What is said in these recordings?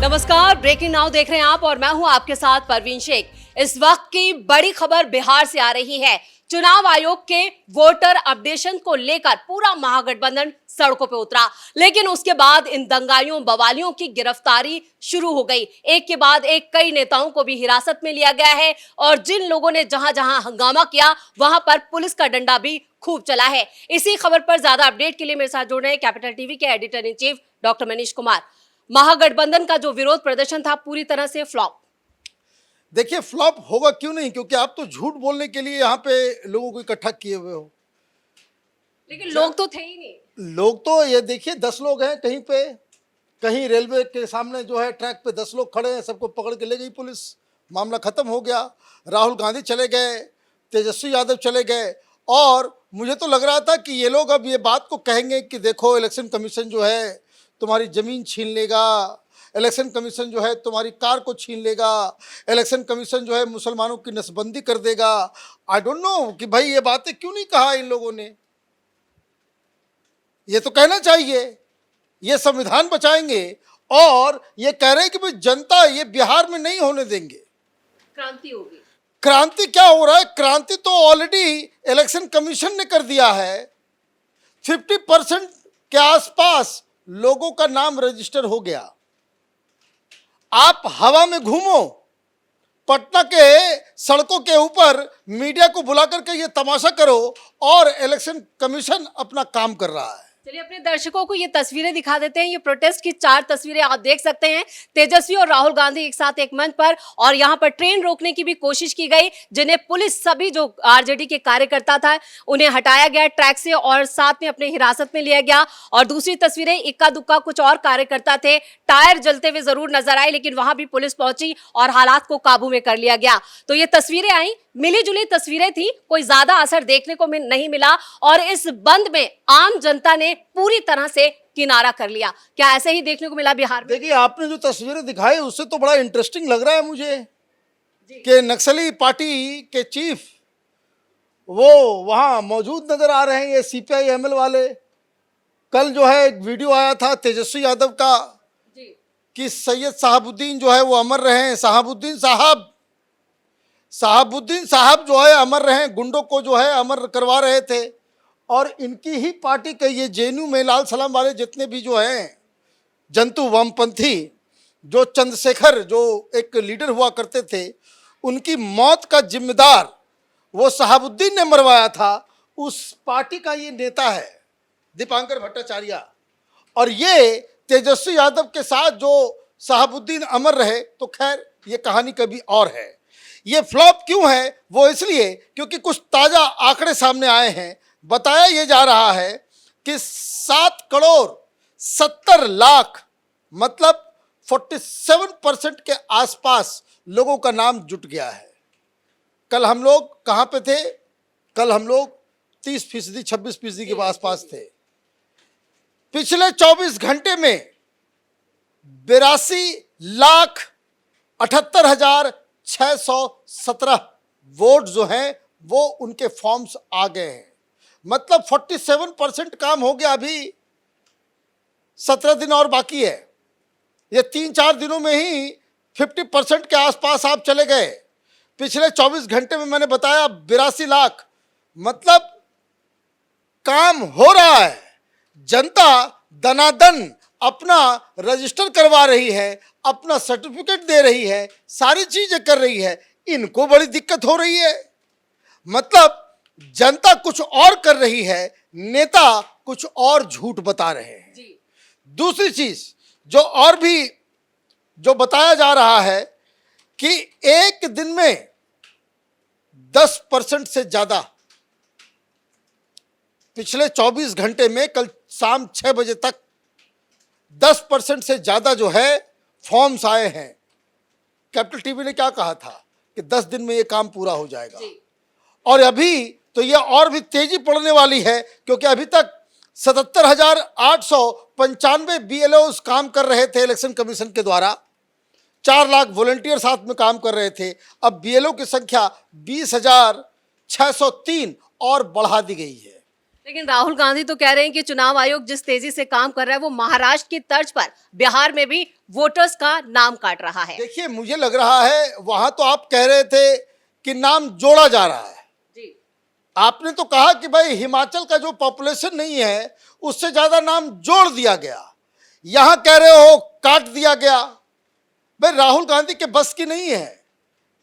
नमस्कार, breaking now देख रहे हैं आप और मैं हूं आपके साथ परवीन शेख। इस वक्त की बड़ी खबर बिहार से आ रही है। चुनाव आयोग के वोटर अपडेशन को लेकर पूरा महागठबंधन सड़कों पे उतरा, लेकिन उसके बाद इन दंगाइयों बवालियों की गिरफ्तारी शुरू हो गई। एक के बाद एक कई नेताओं को भी हिरासत में लिया गया है और जिन लोगों ने जहां जहां हंगामा किया वहां पर पुलिस का डंडा भी खूब चला है। इसी खबर पर ज्यादा अपडेट के लिए मेरे साथ जुड़ रहे हैं कैपिटल टीवी के editor in chief doctor Manish Kumar. Mahagathbandhan का जो विरोध प्रदर्शन था पूरी तरह से फ्लॉप। देखिए, फ्लॉप होगा क्यों नहीं, क्योंकि आप तो झूठ बोलने के लिए यहाँ पे लोगों को इकट्ठा किए हुए हो। लेकिन लोग तो थे ही नहीं। लोग तो ये देखिए 10 लोग हैं कहीं पे, कहीं रेलवे के सामने जो है ट्रैक पे 10 लोग खड़े हैं, सबको पकड़ के ले गई पुलिस, मामला खत्म हो गया। राहुल गांधी चले गए, तेजस्वी यादव चले गए, और मुझे तो लग रहा था कि ये लोग अब ये बात को कहेंगे कि देखो इलेक्शन कमीशन जो है तुम्हारी ज़मीन छीन लेगा, इलेक्शन कमीशन जो है तुम्हारी कार को छीन लेगा, इलेक्शन कमीशन जो है मुसलमानों की नसबंदी कर देगा। आई डोंट नो कि भाई ये बातें क्यों नहीं कहा इन लोगों ने। ये तो कहना चाहिए, ये संविधान बचाएंगे, और ये कह रहे हैं कि भाई जनता ये बिहार में नहीं होने देंगे। क्रांति होगी। क्रांति क्या हो रहा है? क्रांति तो ऑलरेडी इलेक्शन कमीशन ने कर दिया है। 50% के आसपास लोगों का नाम रजिस्टर हो गया। आप हवा में घूमो, पटना के सड़कों के ऊपर मीडिया को बुला करके ये तमाशा करो, और इलेक्शन कमीशन अपना काम कर रहा है। चलिए अपने दर्शकों को ये तस्वीरें दिखा देते हैं। ये प्रोटेस्ट की 4 तस्वीरें आप देख सकते हैं। तेजस्वी और राहुल गांधी एक साथ एक मंच पर, और यहाँ पर ट्रेन रोकने की भी कोशिश की गई, जिन्हें पुलिस सभी जो आरजेडी के कार्यकर्ता था उन्हें हटाया गया ट्रैक से और साथ में अपने हिरासत में लिया गया। और दूसरी तस्वीरें इक्का दुक्का कुछ और कार्यकर्ता थे, टायर जलते हुए जरूर नजर आए, लेकिन वहां भी पुलिस पहुंची और हालात को काबू में कर लिया गया। तो ये तस्वीरें आई, मिली जुली तस्वीरें थी, कोई ज्यादा असर देखने को नहीं मिला, और इस बंद में आम जनता ने पूरी तरह से किनारा कर लिया। क्या ऐसे ही देखने को मिला बिहार में? देखिए, आपने जो तस्वीरें दिखाई उससे तो बड़ा इंटरेस्टिंग लग रहा है मुझे कि नक्सली पार्टी के चीफ वो वहां मौजूद नजर आ रहे हैं, ये सीपीआई एमएल वाले। कल जो है एक वीडियो आया था तेजस्वी यादव का कि सैयद साहबुद्दीन जो है वो अमर रहे, साहबुद्दीन साहब जो है अमर रहे, गुंडों को जो है अमर करवा रहे थे। और इनकी ही पार्टी के ये जेएनयू में लाल सलाम वाले जितने भी जो हैं जंतु वामपंथी, जो चंद्रशेखर जो एक लीडर हुआ करते थे, उनकी मौत का जिम्मेदार वो साहबुद्दीन ने मरवाया था। उस पार्टी का ये नेता है दीपांकर भट्टाचार्य, और ये तेजस्वी यादव के साथ जो साहबुद्दीन अमर रहे। तो खैर ये कहानी कभी और है। ये फ्लॉप क्यों है? वो इसलिए क्योंकि कुछ ताज़ा आंकड़े सामने आए हैं। बताया ये जा रहा है कि 7,70,00,000 मतलब 47% के आसपास लोगों का नाम जुट गया है। कल हम लोग कहाँ पे थे? कल हम लोग 30%, 26% के आसपास थे। पिछले 24 घंटे में 82,78,617 वोट जो हैं वो उनके फॉर्म्स आ गए हैं। मतलब 47% काम हो गया। अभी 17 दिन और बाकी है। ये 3-4 दिनों में ही 50% के आसपास आप चले गए। पिछले 24 घंटे में मैंने बताया 82 लाख, मतलब काम हो रहा है। जनता दनादन अपना रजिस्टर करवा रही है, अपना सर्टिफिकेट दे रही है, सारी चीजें कर रही है। इनको बड़ी दिक्कत हो रही है। मतलब जनता कुछ और कर रही है, नेता कुछ और झूठ बता रहे हैं। दूसरी चीज जो और भी जो बताया जा रहा है कि एक दिन में 10% से ज्यादा, पिछले 24 घंटे में कल शाम 6 बजे तक 10% से ज्यादा जो है फॉर्म्स आए हैं। कैपिटल टीवी ने क्या कहा था कि 10 दिन में ये काम पूरा हो जाएगा, और अभी तो ये और भी तेजी पड़ने वाली है, क्योंकि अभी तक 77,895 बीएलओ काम कर रहे थे इलेक्शन कमीशन के द्वारा। 4 लाख वॉलंटियर साथ में काम कर रहे थे। अब बीएलओ की संख्या 20,603 और बढ़ा दी गई है। लेकिन राहुल गांधी तो कह रहे हैं कि चुनाव आयोग जिस तेजी से काम कर रहा है वो महाराष्ट्र की तर्ज पर बिहार में भी वोटर्स का नाम काट रहा है। देखिए, मुझे लग रहा है वहां तो आप कह रहे थे कि नाम जोड़ा जा रहा है। जी। आपने तो कहा कि भाई हिमाचल का जो पॉपुलेशन नहीं है उससे ज्यादा नाम जोड़ दिया गया, यहां कह रहे हो काट दिया गया। भाई राहुल गांधी के बस की नहीं है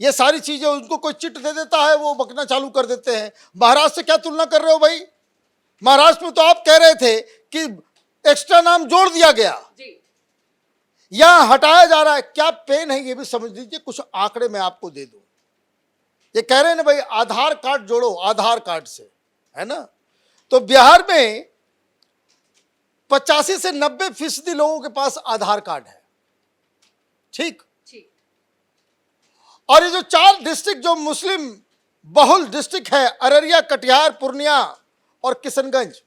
ये सारी चीजें, उनको कोई चिट दे देता है वो बकना चालू कर देते हैं। महाराष्ट्र से क्या तुलना कर रहे हो भाई? महाराष्ट्र में तो आप कह रहे थे कि एक्स्ट्रा नाम जोड़ दिया गया, जी। यहां हटाया जा रहा है। क्या पेन है ये भी समझ लीजिए। कुछ आंकड़े मैं आपको दे दूं। ये कह रहे हैं ना भाई आधार कार्ड जोड़ो आधार कार्ड से, है ना? तो बिहार में 85 से 90% लोगों के पास आधार कार्ड है, ठीक। और ये जो 4 डिस्ट्रिक्ट जो मुस्लिम बहुल डिस्ट्रिक्ट है, अररिया, कटिहार, पूर्णिया और किशनगंज,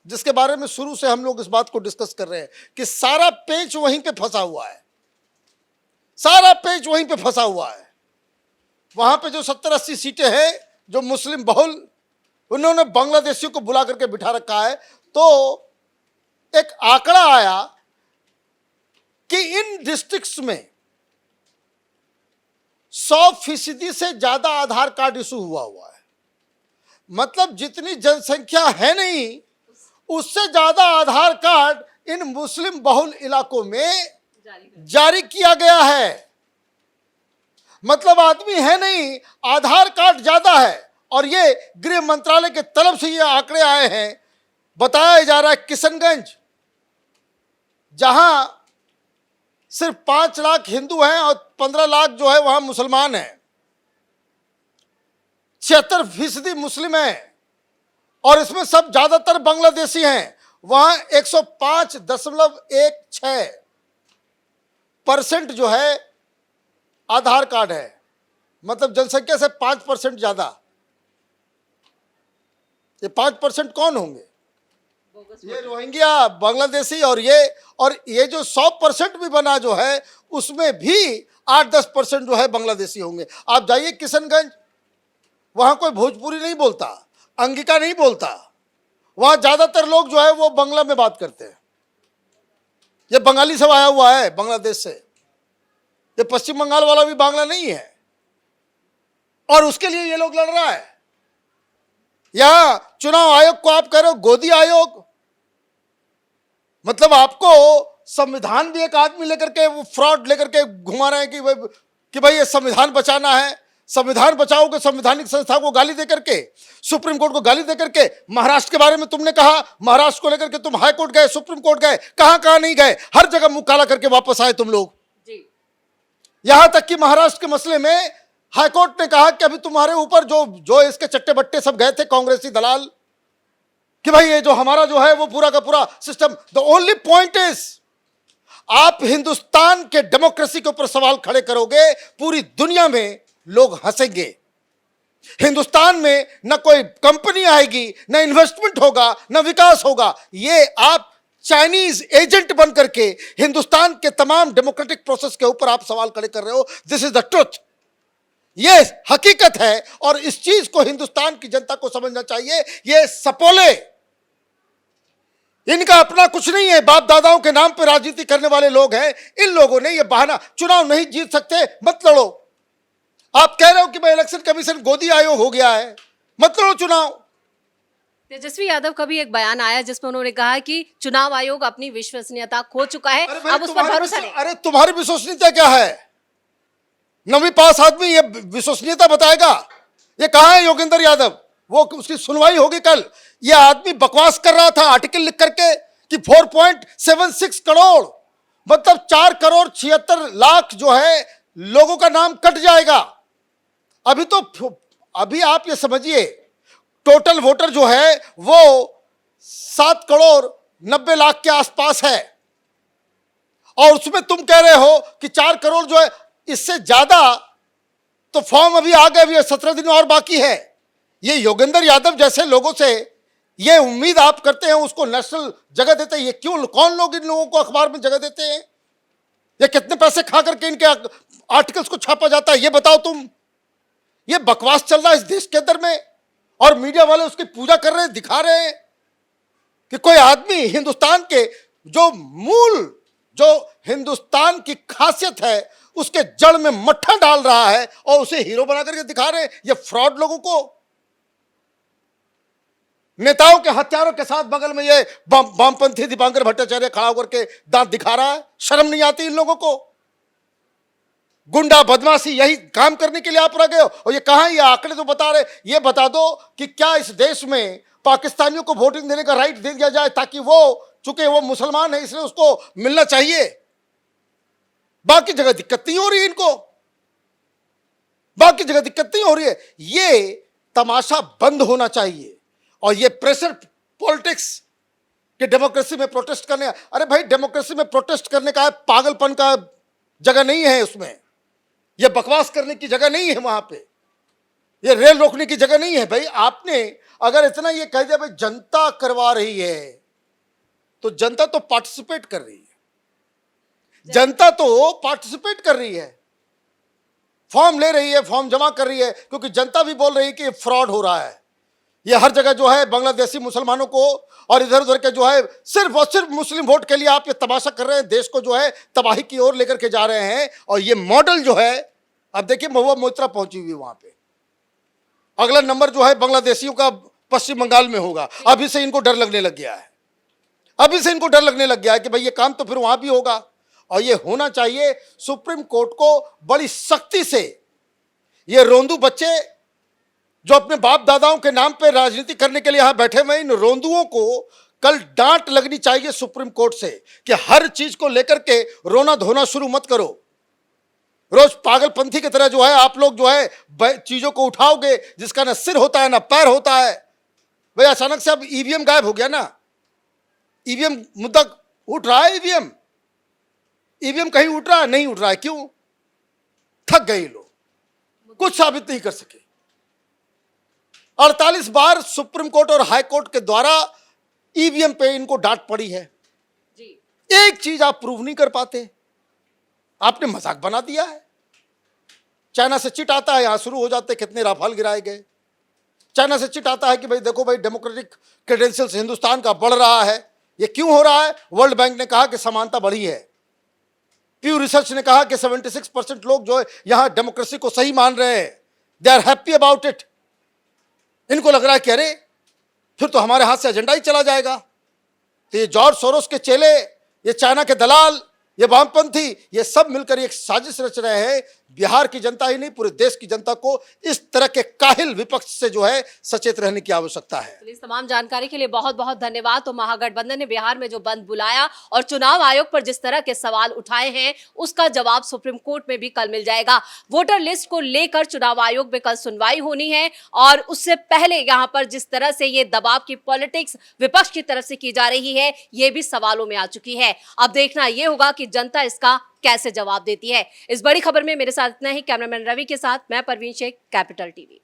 जिसके बारे में शुरू से हम लोग इस बात को डिस्कस कर रहे हैं कि सारा पेच वहीं पे फंसा हुआ है, सारा पेच वहीं पे फंसा हुआ है। वहां पे जो 70-80 सीटें हैं जो मुस्लिम बहुल, उन्होंने बांग्लादेशियों को बुला करके बिठा रखा है। तो एक आंकड़ा आया कि इन डिस्ट्रिक्ट्स में 100% से ज्यादा आधार कार्ड इशू हुआ है। मतलब जितनी जनसंख्या है नहीं उससे ज्यादा आधार कार्ड इन मुस्लिम बहुल इलाकों में जारी किया गया है। मतलब आदमी है नहीं, आधार कार्ड ज्यादा है। और ये गृह मंत्रालय के तरफ से ये आंकड़े आए हैं। बताया जा रहा है किशनगंज, जहां सिर्फ 5 लाख हिंदू हैं और 15 लाख जो है वहां मुसलमान हैं, 76% मुस्लिम हैं और इसमें सब ज्यादातर बांग्लादेशी हैं। वहां 105.16% जो है आधार कार्ड है, मतलब जनसंख्या से 5% ज्यादा। ये 5% कौन होंगे? ये रोहिंग्या, बांग्लादेशी। और ये जो 100% भी बना जो है उसमें भी 8-10% जो है बांग्लादेशी होंगे। आप जाइए किशनगंज, वहां कोई भोजपुरी नहीं बोलता, अंगिका नहीं बोलता, वहां ज्यादातर लोग जो है वो बांग्ला में बात करते हैं। ये बंगाली सब आया हुआ है बांग्लादेश से, ये पश्चिम बंगाल वाला भी बांग्ला नहीं है। और उसके लिए ये लोग लड़ रहा है। यहां चुनाव आयोग को आप कह रहे हो गोदी आयोग, मतलब आपको संविधान भी एक आदमी लेकर के वो फ्रॉड लेकर के घुमा रहे हैं कि भाई ये संविधान बचाना है। संविधान बचाओगे संवैधानिक संस्था को गाली देकर के, सुप्रीम कोर्ट को गाली देकर के। महाराष्ट्र के बारे में तुमने कहा, महाराष्ट्र को लेकर के तुम हाई कोर्ट गए, सुप्रीम कोर्ट गए, कहां नहीं गए, हर जगह मुंह काला करके वापस आए तुम लोग। यहां तक कि महाराष्ट्र के मसले में हाईकोर्ट ने कहा कि अभी तुम्हारे ऊपर जो इसके चट्टे बट्टे सब गए थे कांग्रेसी दलाल, कि भाई ये जो हमारा जो है वो पूरा का पूरा system. The only point is, आप हिंदुस्तान के डेमोक्रेसी के ऊपर सवाल खड़े करोगे, पूरी दुनिया में लोग हंसेंगे। हिंदुस्तान में न कोई कंपनी आएगी, न इन्वेस्टमेंट होगा, न विकास होगा। ये आप चाइनीज एजेंट बन करके हिंदुस्तान के तमाम डेमोक्रेटिक प्रोसेस के ऊपर आप सवाल खड़े कर रहे हो। दिस इज द ट्रुथ, ये हकीकत है। और इस चीज को हिंदुस्तान की जनता को समझना चाहिए। ये सपोले, इनका अपना कुछ नहीं है, बाप दादाओं के नाम पर राजनीति करने वाले लोग हैं। इन लोगों ने ये बहाना, चुनाव नहीं जीत सकते मत लड़ो। आप कह रहे हो कि भाई इलेक्शन कमीशन गोदी आयोग हो गया है, मत लड़ो चुनाव। तेजस्वी यादव का भी एक बयान आया जिसमें उन्होंने कहा कि चुनाव आयोग अपनी विश्वसनीयता खो चुका है, अब उस पर भरोसा नहीं। अरे तुम्हारी विश्वसनीयता क्या है? 9वीं पास आदमी ये विश्वसनीयता बताएगा? ये कहां है योगेंद्र यादव? वो उसकी सुनवाई होगी कल। ये आदमी बकवास कर रहा था आर्टिकल लिख करके कि 4.76 करोड़, मतलब 4,76,00,000 जो है लोगों का नाम कट जाएगा। अभी आप ये समझिए टोटल वोटर जो है वो 7,90,00,000 के आसपास है। और उसमें तुम कह रहे हो कि 4 करोड़ जो है, इससे ज्यादा तो फॉर्म अभी आ गए, अभी 17 दिन और बाकी है। ये योगेंद्र यादव जैसे लोगों से ये उम्मीद आप करते हैं उसको नेशनल जगह देते हैं। ये क्यों, कौन लोग इन लोगों को अखबार में जगह देते हैं? ये कितने पैसे खा करके इनके आर्टिकल्स को छापा जाता है, ये बताओ तुम। ये बकवास चल रहा है इस देश के अंदर में और मीडिया वाले उसकी पूजा कर रहे हैं, दिखा रहे हैं। कि कोई आदमी हिंदुस्तान के जो मूल, जो हिंदुस्तान की खासियत है, उसके जड़ में मट्ठा डाल रहा है और उसे हीरो बना करके दिखा रहे हैं ये फ्रॉड लोगों को। नेताओं के हथियारों के साथ बगल में ये वामपंथी दीपांकर भट्टाचार्य खड़ा होकर के दांत दिखा रहा है। शर्म नहीं आती इन लोगों को? गुंडा बदमाशी यही काम करने के लिए आप रह गए हो। और ये कहां, ये आंकड़े तो बता रहे, ये बता दो कि क्या इस देश में पाकिस्तानियों को वोटिंग देने का राइट दे दिया जाए, ताकि वो, चूंकि वो मुसलमान है इसलिए उसको मिलना चाहिए, बाकी जगह दिक्कत नहीं हो रही है इनको, बाकी जगह दिक्कत नहीं हो रही है। ये तमाशा बंद होना चाहिए। और ये प्रेशर पॉलिटिक्स कि डेमोक्रेसी में प्रोटेस्ट करने, अरे भाई डेमोक्रेसी में प्रोटेस्ट करने का पागलपन का जगह नहीं है उसमें, ये बकवास करने की जगह नहीं है वहां पे, ये रेल रोकने की जगह नहीं है। भाई आपने अगर इतना ये कह दिया भाई जनता करवा रही है, तो जनता तो पार्टिसिपेट कर रही है, जनता तो पार्टिसिपेट कर रही है, फॉर्म ले रही है, फॉर्म जमा कर रही है, क्योंकि जनता भी बोल रही है कि फ्रॉड हो रहा है। ये हर जगह जो है बांग्लादेशी मुसलमानों को और इधर उधर के जो है सिर्फ और सिर्फ मुस्लिम वोट के लिए आप ये तमाशा कर रहे हैं, देश को जो है तबाही की ओर लेकर के जा रहे हैं। और ये मॉडल जो है, अब देखिए महुआ मोइत्रा पहुंची हुई वहां पे, अगला नंबर जो है बांग्लादेशियों का पश्चिम बंगाल में होगा। अभी से इनको डर लगने लग गया है, अभी से इनको डर लगने लग गया है कि भाई ये काम तो फिर वहां भी होगा। और ये होना चाहिए। सुप्रीम कोर्ट को बड़ी सख्ती से, ये रोंदू बच्चे जो अपने बाप दादाओं के नाम पे राजनीति करने के लिए यहां बैठे हुए, इन रोंदुओं को कल डांट लगनी चाहिए सुप्रीम कोर्ट से कि हर चीज को लेकर के रोना धोना शुरू मत करो। रोज पागलपंथी की तरह जो है आप लोग जो है चीजों को उठाओगे जिसका ना सिर होता है ना पैर होता है। भाई अचानक से अब ईवीएम गायब हो गया ना, ईवीएम मुद्दा उठ रहा है, ईवीएम कहीं उठ रहा है? नहीं उठ रहा है। क्यों? थक गए लोग, कुछ साबित नहीं कर सके। 48 बार सुप्रीम कोर्ट और हाई कोर्ट के द्वारा ईवीएम पे इनको डांट पड़ी है जी। एक चीज आप प्रूव नहीं कर पाते, आपने मजाक बना दिया है। चाइना से चिट आता है, यहां शुरू हो जाते कितने राफेल गिराए गए। चाइना से चिट आता है कि भाई देखो भाई डेमोक्रेटिक क्रेडेंशियल्स हिंदुस्तान का बढ़ रहा है। ये क्यों हो रहा है? वर्ल्ड बैंक ने कहा कि समानता बढ़ी है, प्यू रिसर्च ने कहा कि 76% लोग जो है यहां डेमोक्रेसी को सही मान रहे हैं, they are happy about it. इनको लग रहा है कि अरे फिर तो हमारे हाथ से एजेंडा ही चला जाएगा। तो ये जॉर्ज सोरोस के चेले, ये चाइना के दलाल, ये वामपंथी, ये सब मिलकर एक साजिश रच रहे हैं बिहार की जनता ही नहीं पूरे देश की जनता को इस तरह के काहिल विपक्ष से जो है सचेत रहने की आवश्यकता है। इस तमाम जानकारी के लिए बहुत बहुत धन्यवाद। तो महागठबंधन ने बिहार में जो बंद बुलाया और चुनाव आयोग पर जिस तरह के सवाल उठाए हैं उसका जवाब सुप्रीम कोर्ट में भी कल मिल जाएगा। वोटर लिस्ट को लेकर चुनाव आयोग में कल सुनवाई होनी है और उससे पहले यहाँ पर जिस तरह से ये दबाव की पॉलिटिक्स विपक्ष की तरफ से की जा रही है ये भी सवालों में आ चुकी है। अब देखना यह होगा कि जनता इसका कैसे जवाब देती है। इस बड़ी खबर में मेरे साथ इतना ही। कैमरामैन रवि के साथ मैं परवीन शेख, कैपिटल टीवी।